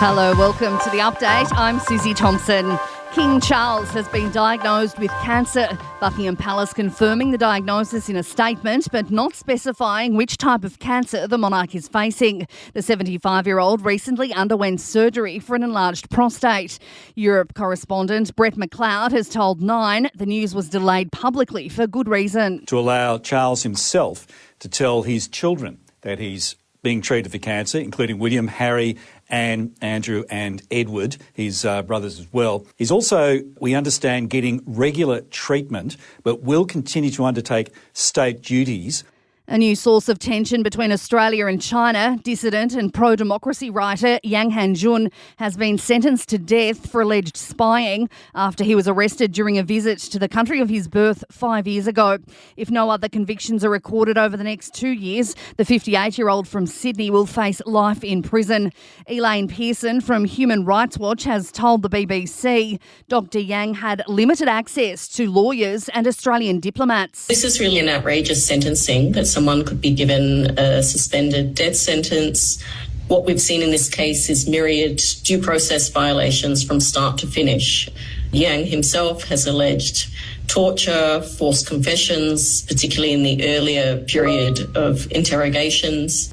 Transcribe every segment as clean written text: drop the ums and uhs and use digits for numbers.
Hello, welcome to the update. I'm Susie Thompson. King Charles has been diagnosed with cancer. Buckingham Palace confirming the diagnosis in a statement, but not specifying which type of cancer the monarch is facing. The 75-year-old recently underwent surgery for an enlarged prostate. Europe correspondent Brett McLeod has told Nine the news was delayed publicly for good reason. To allow Charles himself to tell his children that he's being treated for cancer, including William, Harry and Andrew and Edward, his brothers as well. He's also, we understand, getting regular treatment, but will continue to undertake state duties. A new source of tension between Australia and China, dissident and pro-democracy writer Yang Hanjun has been sentenced to death for alleged spying after he was arrested during a visit to the country of his birth 5 years ago. If no other convictions are recorded over the next 2 years, the 58-year-old from Sydney will face life in prison. Elaine Pearson from Human Rights Watch has told the BBC Dr. Yang had limited access to lawyers and Australian diplomats. This is really an outrageous sentencing that someone could be given a suspended death sentence. What we've seen in this case is myriad due process violations from start to finish. Yang himself has alleged torture, forced confessions, particularly in the earlier period of interrogations.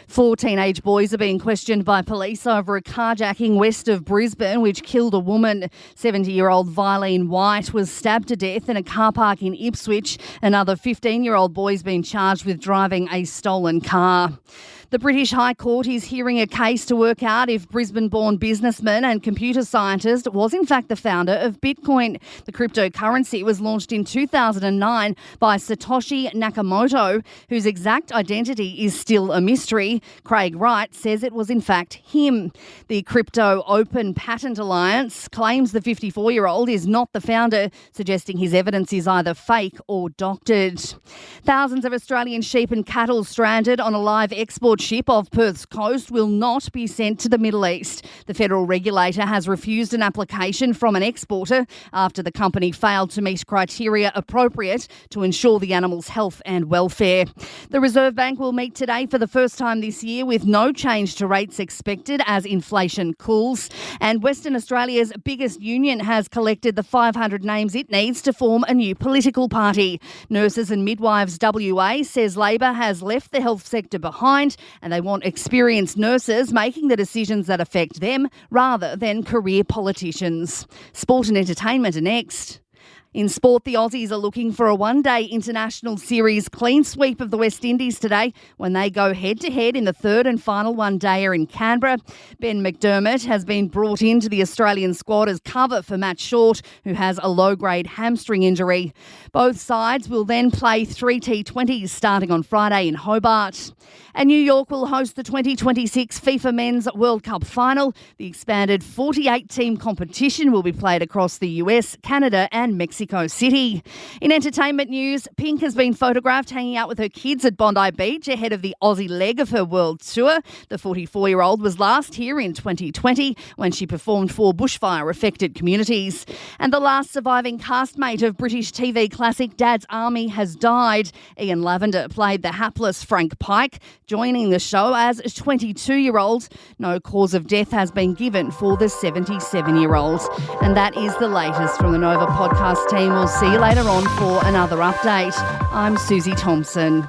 4 teenage boys are being questioned by police over a carjacking west of Brisbane which killed a woman. 70-year-old Vilene White was stabbed to death in a car park in Ipswich. Another 15-year-old boy has been charged with driving a stolen car. The British High Court is hearing a case to work out if Brisbane-born businessman and computer scientist was in fact the founder of Bitcoin. The cryptocurrency was launched in 2009 by Satoshi Nakamoto, whose exact identity is still a mystery. Craig Wright says it was in fact him. The Crypto Open Patent Alliance claims the 54-year-old is not the founder, suggesting his evidence is either fake or doctored. Thousands of Australian sheep and cattle stranded on a live export ship off Perth's coast will not be sent to the Middle East. The federal regulator has refused an application from an exporter after the company failed to meet criteria appropriate to ensure the animal's health and welfare. The Reserve Bank will meet today for the first time this year with no change to rates expected as inflation cools. And Western Australia's biggest union has collected the 500 names it needs to form a new political party. Nurses and Midwives WA says Labor has left the health sector behind and they want experienced nurses making the decisions that affect them rather than career politicians. Sport and entertainment are next. In sport, the Aussies are looking for a one-day international series clean sweep of the West Indies today when they go head-to-head in the third and final one-dayer in Canberra. Ben McDermott has been brought into the Australian squad as cover for Matt Short, who has a low-grade hamstring injury. Both sides will then play 3 T20s starting on Friday in Hobart. And New York will host the 2026 FIFA Men's World Cup final. The expanded 48-team competition will be played across the US, Canada and Mexico City. In entertainment news, Pink has been photographed hanging out with her kids at Bondi Beach ahead of the Aussie leg of her world tour. The 44-year-old was last here in 2020 when she performed for bushfire-affected communities. And the last surviving castmate of British TV classic Dad's Army has died. Ian Lavender played the hapless Frank Pike, joining the show as a 22-year-old. No cause of death has been given for the 77-year-old. And that is the latest from the Nova podcast team. We'll see you later on for another update. I'm Susie Thompson.